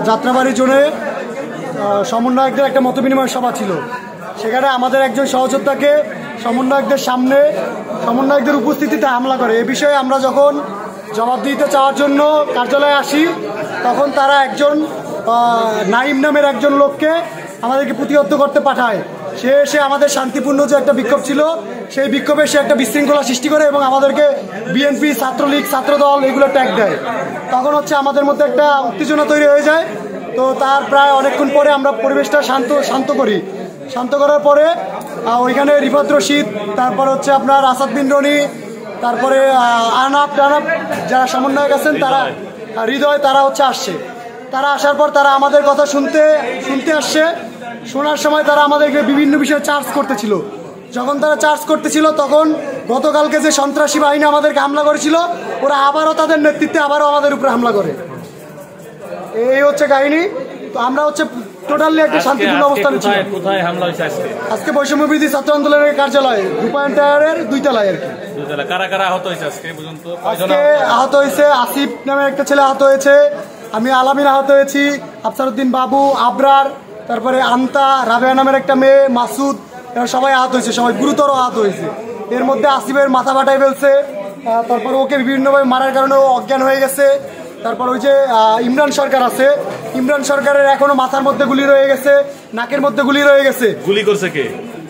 যাত্রাবাড়ির জন্য সমন্বয়কদের একটা মতবিনিময় সভা ছিল। সেখানে আমাদের একজন সহযোদ্ধাকে সমন্বয়কদের সামনে সমন্বয়কদের উপস্থিতিতে হামলা করে। এ বিষয়ে আমরা যখন জবাব দিতে চাওয়ার জন্য কার্যালয়ে আসি, তখন তারা একজন নাইম নামের একজন লোককে আমাদেরকে প্রতিহত করতে পাঠায়। সে এসে আমাদের শান্তিপূর্ণ যে একটা বিক্ষোভ ছিল, সেই বিক্ষোভে সে একটা বিশৃঙ্খলা সৃষ্টি করে এবং আমাদেরকে বিএনপি, ছাত্রলীগ, ছাত্রদল এগুলো ট্যাগ দেয়। তখন হচ্ছে আমাদের মধ্যে একটা উত্তেজনা তৈরি হয়ে যায়। তো তার প্রায় অনেকক্ষণ পরে আমরা পরিবেশটা শান্ত করি। শান্ত করার পরে ওইখানে রিফাত রশিদ, তারপর হচ্ছে আপনার আসাদ বিন রনি, তারপরে আনাপ টানাপ যারা সমন্বয়ক আছেন, তারা হৃদয়, তারা হচ্ছে আসছে। তারা আসার পর তারা আমাদের কথা শুনতে আসছে। শোনার সময় তারা আমাদেরকে বিভিন্ন বিষয়ে চার্জ করতেছিল। যখন তারা চার্জ করতেছিল, তখন গতকালকে যে সন্ত্রাসী বাহিনী আমাদেরকে হামলা করেছিল, ওরা আবারও তাদের নেতৃত্বে আবারও আমাদের উপরে হামলা করে। এই হচ্ছে কাহিনী। তো আমরা হচ্ছে টোটালি একটা শান্তিপূর্ণ অবস্থানে ছিল। কোথায় হামলা হয়েছে আজকে বৈষম্য বিরোধী ছাত্র আন্দোলনের কার্যালয়ে, রূপায়ণ টাওয়ারের 2 তলায় আর কি। কারা কারা আহত হয়েছে আজকে পর্যন্ত? আজকে আহত হয়েছে আসিফ নামে একটা ছেলে আহত হয়েছে, আমি আলামিন আহত হয়েছি, আফসারউদ্দিন বাবু, আবরার, তারপরে আন্তা, রাবেয়া নামের একটা মেয়ে, মাসুদ, এরা সবাই আহত হয়েছে, সবাই গুরুতর আহত হয়েছে। এর মধ্যে আসিফের মাথা ফাটাই ফেলছে, তারপর ওকে বিভিন্নভাবে মারার কারণে ও অজ্ঞান হয়ে গেছে। তারপর ওই যে ইমরান সরকার আছে, ইমরান সরকারের এখনো মাথার মধ্যে গুলি রয়ে গেছে, নাকের মধ্যে গুলি রয়ে গেছে। গুলি করছে কে?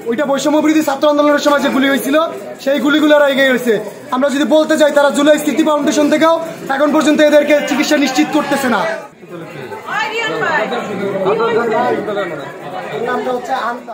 ওইটা বৈষম্য বিরোধী ছাত্র আন্দোলনের সময় যে গুলি হয়েছিল, সেই গুলিগুলো রয়ে গেছে। আমরা যদি বলতে চাই, তারা জুলাই স্মৃতি ফাউন্ডেশন থেকেও এখন পর্যন্ত এদেরকে চিকিৎসা নিশ্চিত করতেছে না। নামটা হচ্ছে আন্তা।